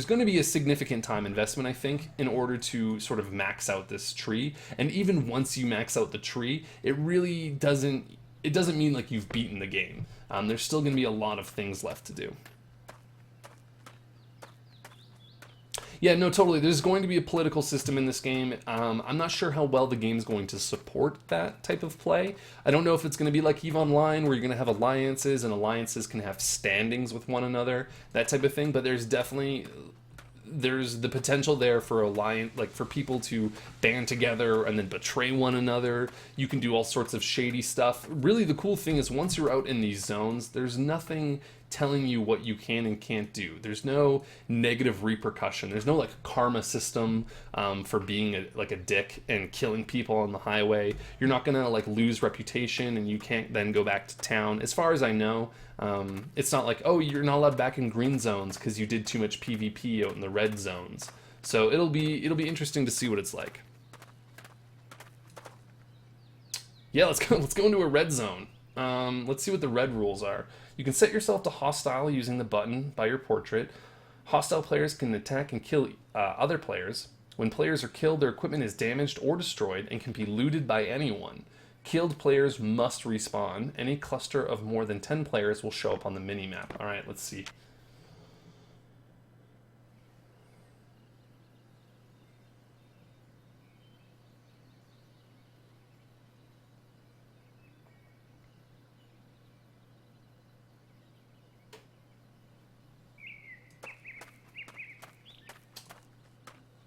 going to be a significant time investment, I think, in order to sort of max out this tree. And even once you max out the tree, it really doesn't mean like you've beaten the game. There's still going to be a lot of things left to do. Yeah, no, totally. There's going to be a political system in this game. I'm not sure how well the game's going to support that type of play. I don't know if it's going to be like EVE Online, where you're going to have alliances, and alliances can have standings with one another, that type of thing. But there's the potential there for for people to band together and then betray one another. You can do all sorts of shady stuff. Really, the cool thing is once you're out in these zones, there's nothing telling you what you can and can't do. There's no negative repercussion. There's no like karma system for being a dick and killing people on the highway. You're not gonna like lose reputation and you can't then go back to town. As far as I know, it's not like, oh, you're not allowed back in green zones because you did too much PvP out in the red zones. So it'll be interesting to see what it's like. Yeah, let's go into a red zone. Let's see what the red rules are. You can set yourself to hostile using the button by your portrait. Hostile players can attack and kill other players. When players are killed, their equipment is damaged or destroyed and can be looted by anyone. Killed players must respawn. Any cluster of more than 10 players will show up on the minimap. Alright, let's see.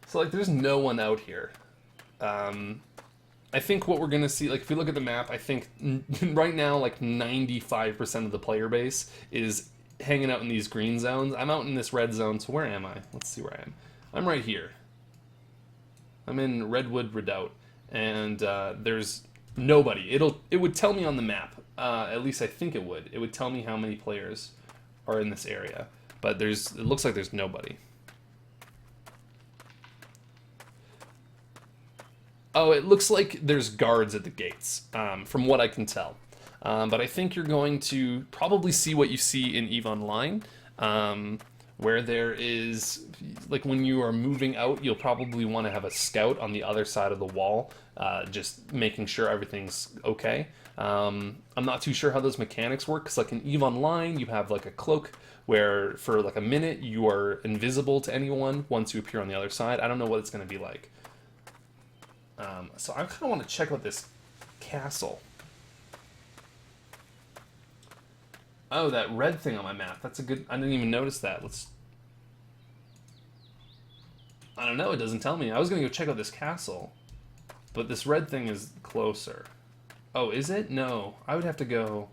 So, like, there's no one out here. I think what we're going to see, like, if you look at the map, I think right now, like, 95% of the player base is hanging out in these green zones. I'm out in this red zone, so where am I? Let's see where I am. I'm right here. I'm in Redwood Redoubt, and there's nobody. It would tell me on the map, at least I think it would. It would tell me how many players are in this area, but it looks like there's nobody. Oh, it looks like there's guards at the gates, from what I can tell. But I think you're going to probably see what you see in EVE Online, where there is, like, when you are moving out, you'll probably want to have a scout on the other side of the wall, just making sure everything's okay. I'm not too sure how those mechanics work, because, like, in EVE Online, you have, like, a cloak where for, like, a minute you are invisible to anyone once you appear on the other side. I don't know what it's going to be like. So I kind of want to check out this castle. Oh, that red thing on my map. That's a good... I didn't even notice that. I don't know. It doesn't tell me. I was going to go check out this castle. But this red thing is closer. Oh, is it? No. I would have to go...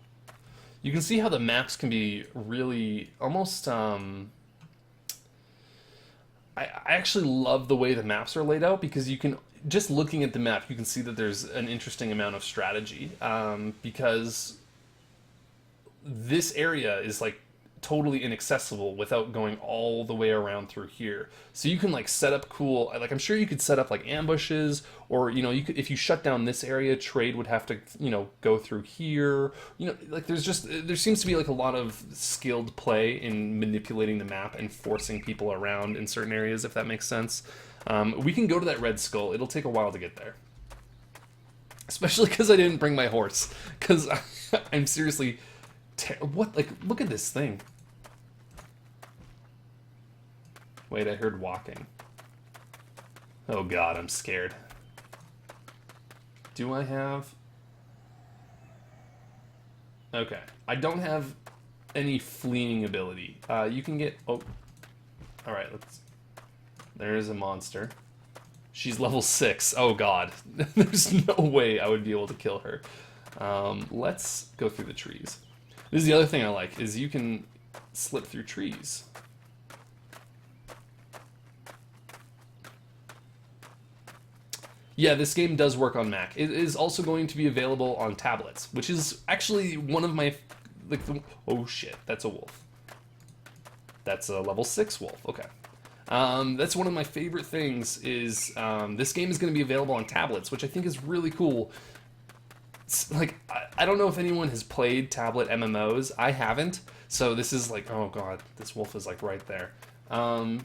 You can see how the maps can be really... almost... I actually love the way the maps are laid out, because you can... Just looking at the map, you can see that there's an interesting amount of strategy, because this area is, like, totally inaccessible without going all the way around through here. So you can, like, set up cool, like, I'm sure you could set up, like, ambushes, or, you know, you could, if you shut down this area, trade would have to, you know, go through here. You know, like, there seems to be, like, a lot of skilled play in manipulating the map and forcing people around in certain areas, if that makes sense. We can go to that red skull. It'll take a while to get there. Especially because I didn't bring my horse. Because I'm seriously... What? Like, look at this thing. Wait, I heard walking. Oh god, I'm scared. Do I have... Okay. I don't have any fleeing ability. You can get... Oh. Alright, let's... There is a monster. She's level 6. Oh god. There's no way I would be able to kill her. Let's go through the trees. This is the other thing I like, is you can slip through trees. Yeah, this game does work on Mac. It is also going to be available on tablets, which is actually one of my... Like, oh shit, that's a wolf. That's a level 6 wolf, okay. That's one of my favorite things, is this game is going to be available on tablets, which I think is really cool. It's like, I don't know if anyone has played tablet MMOs. I haven't, so this is like, oh god, this wolf is like right there. I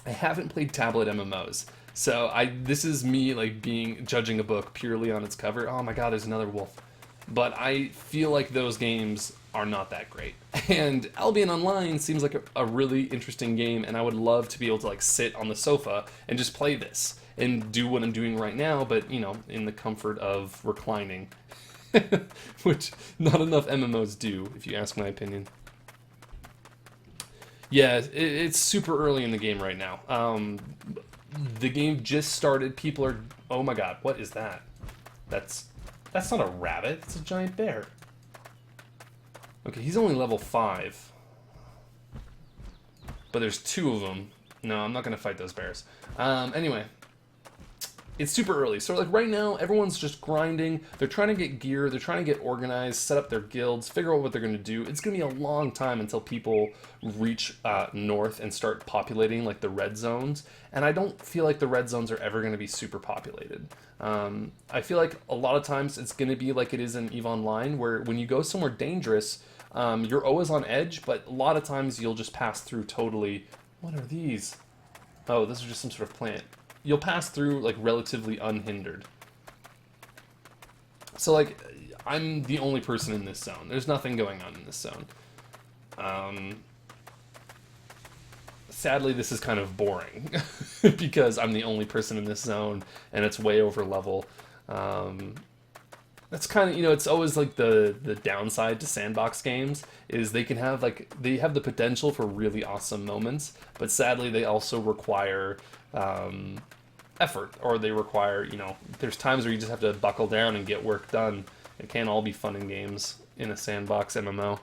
haven't played tablet MMOs, so this is me like judging a book purely on its cover. Oh my god, there's another wolf. But I feel like those games are not that great. And Albion Online seems like a really interesting game, and I would love to be able to like sit on the sofa and just play this and do what I'm doing right now, but, you know, in the comfort of reclining. Which not enough MMOs do, if you ask my opinion. Yeah, it's super early in the game right now. The game just started. People are... Oh my god, what is that? That's not a rabbit. It's a giant bear. Okay, he's only level 5. But there's 2 of them. No, I'm not going to fight those bears. Anyway. It's super early. So, like, right now, everyone's just grinding. They're trying to get gear. They're trying to get organized, set up their guilds, figure out what they're going to do. It's going to be a long time until people reach north and start populating, like, the red zones. And I don't feel like the red zones are ever going to be super populated. I feel like a lot of times it's going to be like it is in EVE Online, where when you go somewhere dangerous, you're always on edge, but a lot of times you'll just pass through totally... What are these? Oh, this is just some sort of plant. You'll pass through, like, relatively unhindered. So, like, I'm the only person in this zone. There's nothing going on in this zone. Sadly, this is kind of boring because I'm the only person in this zone and it's way over level. That's kind of, you know, it's always like the downside to sandbox games is they can have like, they have the potential for really awesome moments, but sadly they also require effort, or they require, you know, there's times where you just have to buckle down and get work done. It can't all be fun and games in a sandbox MMO.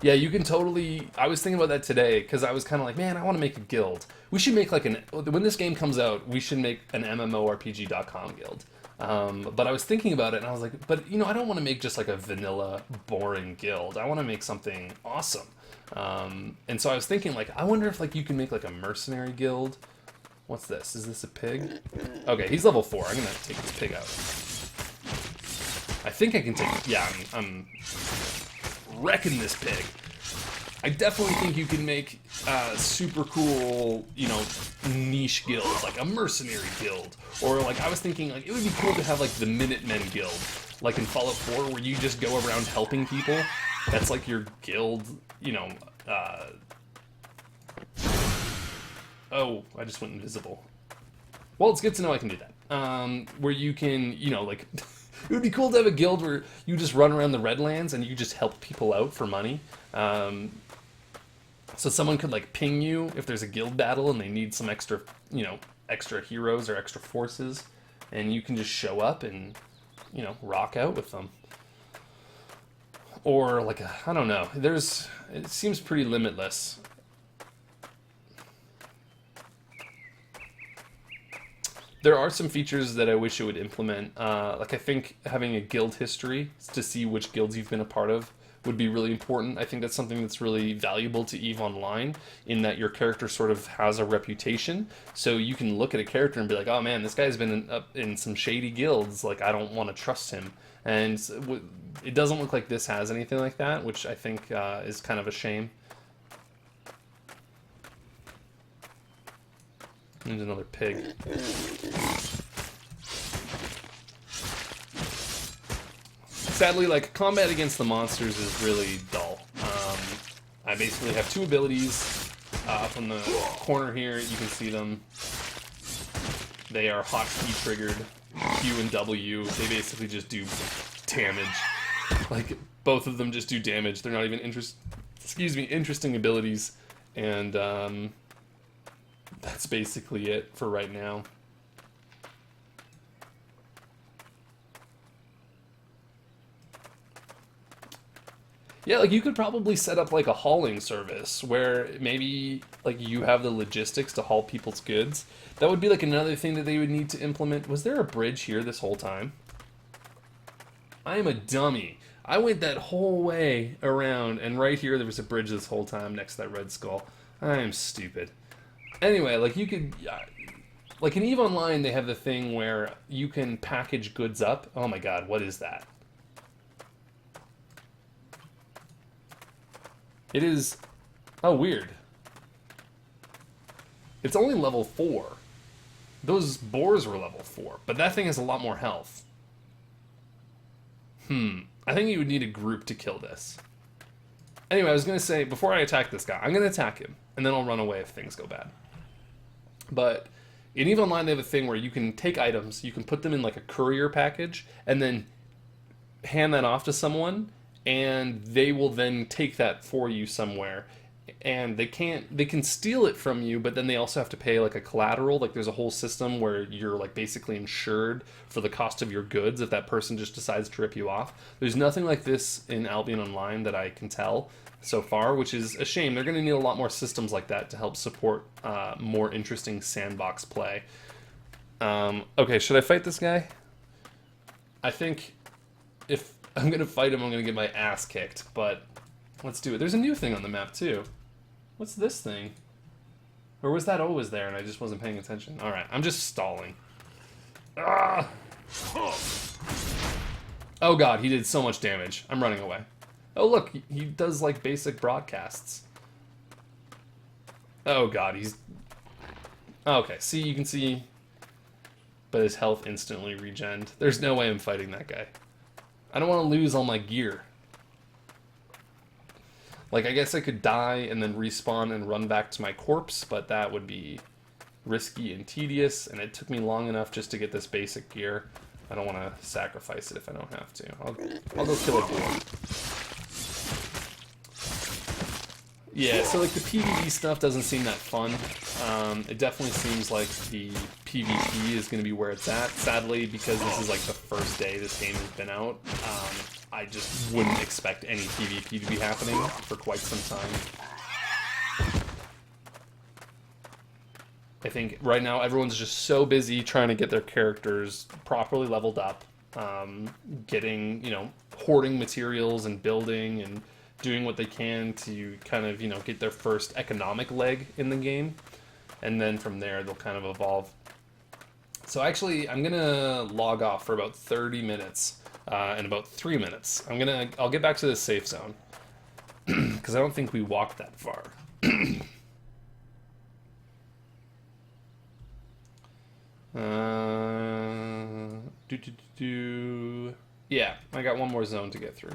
Yeah, you can totally... I was thinking about that today, because I was kind of like, man, I want to make a guild. We should make like an... When this game comes out, we should make an MMORPG.com guild. But I was thinking about it, and I was like, but, you know, I don't want to make just like a vanilla, boring guild. I want to make something awesome. And so I was thinking, like, I wonder if, like, you can make, like, a mercenary guild. What's this? Is this a pig? Okay, he's level 4. I'm going to take this pig out. I think I can take... Yeah, I'm wrecking this pig. I definitely think you can make super cool, you know, niche guilds, like a mercenary guild. Or, like, I was thinking, like, it would be cool to have, like, the Minutemen guild, like in Fallout 4, where you just go around helping people. That's, like, your guild, you know, Oh, I just went invisible. Well, it's good to know I can do that. Where you can, you know, like... It would be cool to have a guild where you just run around the Redlands and you just help people out for money. So someone could, like, ping you if there's a guild battle and they need some extra, you know, extra heroes or extra forces. And you can just show up and, you know, rock out with them. Or, like, I don't know. It seems pretty limitless. There are some features that I wish it would implement. Like, I think having a guild history to see which guilds you've been a part of would be really important. I think that's something that's really valuable to EVE Online, in that your character sort of has a reputation. So you can look at a character and be like, oh man, this guy's been in some shady guilds. Like, I don't want to trust him. And it doesn't look like this has anything like that, which I think is kind of a shame. There's another pig. Sadly, like, combat against the monsters is really dull. I basically have two abilities. Up in the corner here, you can see them. They are hotkey triggered, Q and W. They basically just do damage. Like, both of them just do damage. They're not even interesting abilities. And, that's basically it for right now. Yeah, like, you could probably set up, like, a hauling service where maybe, like, you have the logistics to haul people's goods. That would be, like, another thing that they would need to implement. Was there a bridge here this whole time? I am a dummy. I went that whole way around, and right here there was a bridge this whole time next to that red skull. I am stupid. Anyway, like, you could, like, in EVE Online, they have the thing where you can package goods up. Oh my god, what is that? It is, oh, weird. It's only level 4. Those boars were level 4, but that thing has a lot more health. I think you would need a group to kill this. Anyway, I was going to say, before I attack this guy, I'm going to attack him, and then I'll run away if things go bad. But in EVE Online, they have a thing where you can take items, you can put them in, like, a courier package, and then hand that off to someone, and they will then take that for you somewhere. And they can steal it from you, but then they also have to pay, like, a collateral. Like, there's a whole system where you're, like, basically insured for the cost of your goods if that person just decides to rip you off. There's nothing like this in Albion Online that I can tell so far, which is a shame. They're going to need a lot more systems like that to help support more interesting sandbox play. Okay, should I fight this guy? I think if I'm going to fight him, I'm going to get my ass kicked, but let's do it. There's a new thing on the map, too. What's this thing? Or was that always there and I just wasn't paying attention? Alright, I'm just stalling. Ah! Oh god, he did so much damage. I'm running away. Oh look, he does like basic broadcasts. Oh god, he's... Okay, see, you can see... But his health instantly regened. There's no way I'm fighting that guy. I don't want to lose all my gear. Like, I guess I could die and then respawn and run back to my corpse, but that would be risky and tedious, and it took me long enough just to get this basic gear. I don't want to sacrifice it if I don't have to. I'll go kill a dwarf. Yeah, so like the PvE stuff doesn't seem that fun. It definitely seems like the PvP is going to be where it's at. Sadly, because this is like the first day this game has been out, I just wouldn't expect any PvP to be happening for quite some time. I think right now everyone's just so busy trying to get their characters properly leveled up, getting, you know, hoarding materials and building and doing what they can to kind of, you know, get their first economic leg in the game. And then from there, they'll kind of evolve. So actually, I'm going to log off for about 30 minutes. In about 3 minutes. I'll get back to the safe zone. Because I don't think we walked that far. Yeah, I got one more zone to get through.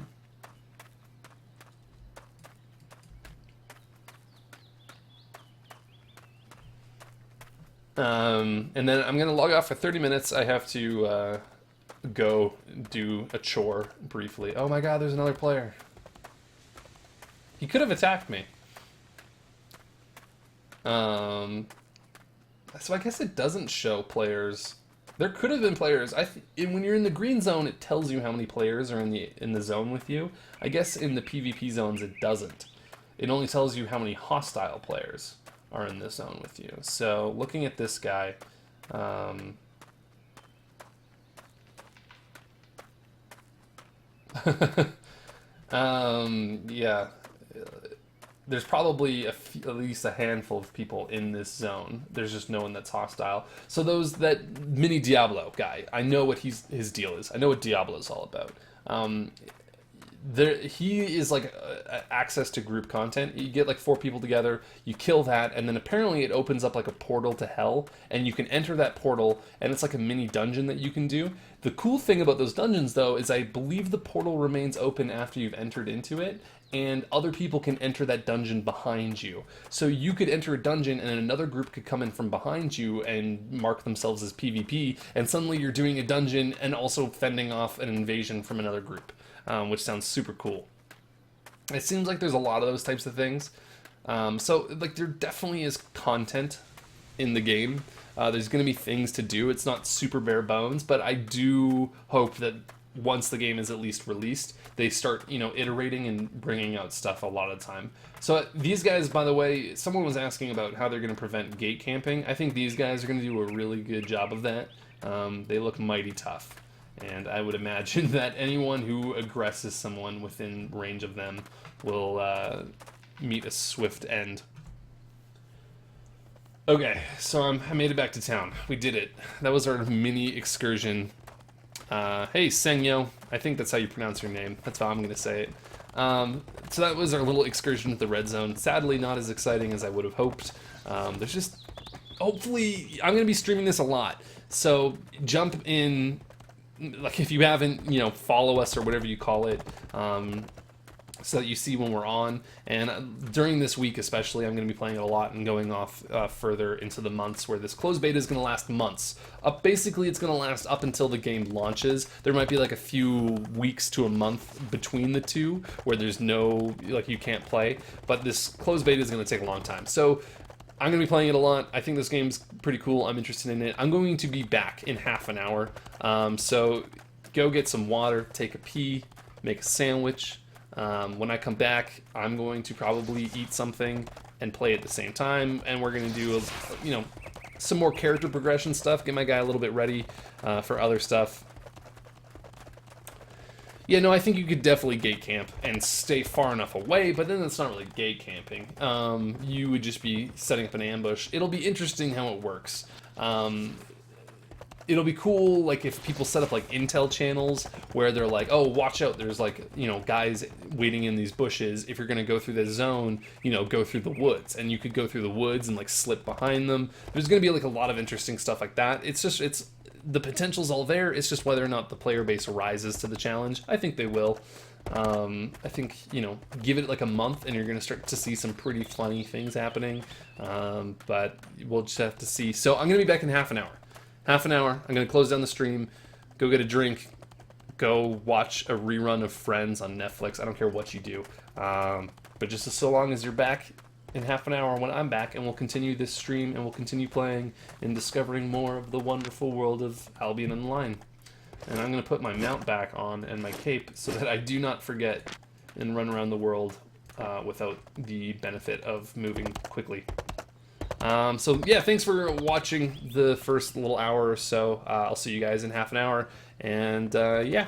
And then I'm going to log off for 30 minutes. I have to go do a chore briefly. Oh my god, there's another player. He could have attacked me. So I guess it doesn't show players. There could have been players. When you're in the green zone, it tells you how many players are in the zone with you. I guess in the PvP zones, it doesn't. It only tells you how many hostile players are in this zone with you. So looking at this guy, yeah, there's probably at least a handful of people in this zone. There's just no one that's hostile. So that mini Diablo guy, I know what his deal is. I know what Diablo's all about. He is like access to group content. You get like 4 people together, you kill that, and then apparently it opens up like a portal to hell, and you can enter that portal, and it's like a mini dungeon that you can do. The cool thing about those dungeons, though, is I believe the portal remains open after you've entered into it, and other people can enter that dungeon behind you. So you could enter a dungeon, and another group could come in from behind you and mark themselves as PvP, and suddenly you're doing a dungeon and also fending off an invasion from another group. Which sounds super cool. It seems like there's a lot of those types of things. So, like, there definitely is content in the game. There's going to be things to do. It's not super bare bones, but I do hope that once the game is at least released, they start, you know, iterating and bringing out stuff a lot of the time. So these guys, by the way, someone was asking about how they're going to prevent gate camping. I think these guys are going to do a really good job of that. They look mighty tough. And I would imagine that anyone who aggresses someone within range of them will meet a swift end. Okay, so I made it back to town. We did it. That was our mini excursion. Hey, Sengyo. I think that's how you pronounce your name. That's how I'm going to say it. So that was our little excursion to the red zone. Sadly, not as exciting as I would have hoped. There's just... Hopefully, I'm going to be streaming this a lot. So jump in... Like, if you haven't, you know, follow us or whatever you call it, so that you see when we're on. And during this week especially, I'm going to be playing it a lot and going off further into the months where this closed beta is going to last months. Basically, it's going to last up until the game launches. There might be like a few weeks to a month between the two where there's no, like, you can't play. But this closed beta is going to take a long time. So I'm going to be playing it a lot. I think this game's pretty cool. I'm interested in it. I'm going to be back in half an hour. So go get some water, take a pee, make a sandwich. When I come back, I'm going to probably eat something and play at the same time. And we're going to do, you know, some more character progression stuff, get my guy a little bit ready for other stuff. Yeah, no, I think you could definitely gate camp and stay far enough away, but then it's not really gate camping. You would just be setting up an ambush. It'll be interesting how it works. it'll be cool, like, if people set up, like, intel channels where they're like, oh, watch out, there's, like, you know, guys waiting in these bushes. If you're gonna go through this zone, you know, go through the woods. And you could go through the woods and, like, slip behind them. There's gonna be, like, a lot of interesting stuff like that. It's just, the potential's all there. It's just whether or not the player base rises to the challenge. I think they will. I think, you know, give it like a month and you're going to start to see some pretty funny things happening. But we'll just have to see. So I'm going to be back in half an hour. Half an hour. I'm going to close down the stream, go get a drink, go watch a rerun of Friends on Netflix. I don't care what you do. But just so long as you're back in half an hour when I'm back, and we'll continue this stream and we'll continue playing and discovering more of the wonderful world of Albion Online. And I'm going to put my mount back on and my cape so that I do not forget and run around the world without the benefit of moving quickly. So yeah, thanks for watching the first little hour or so. I'll see you guys in half an hour. And yeah.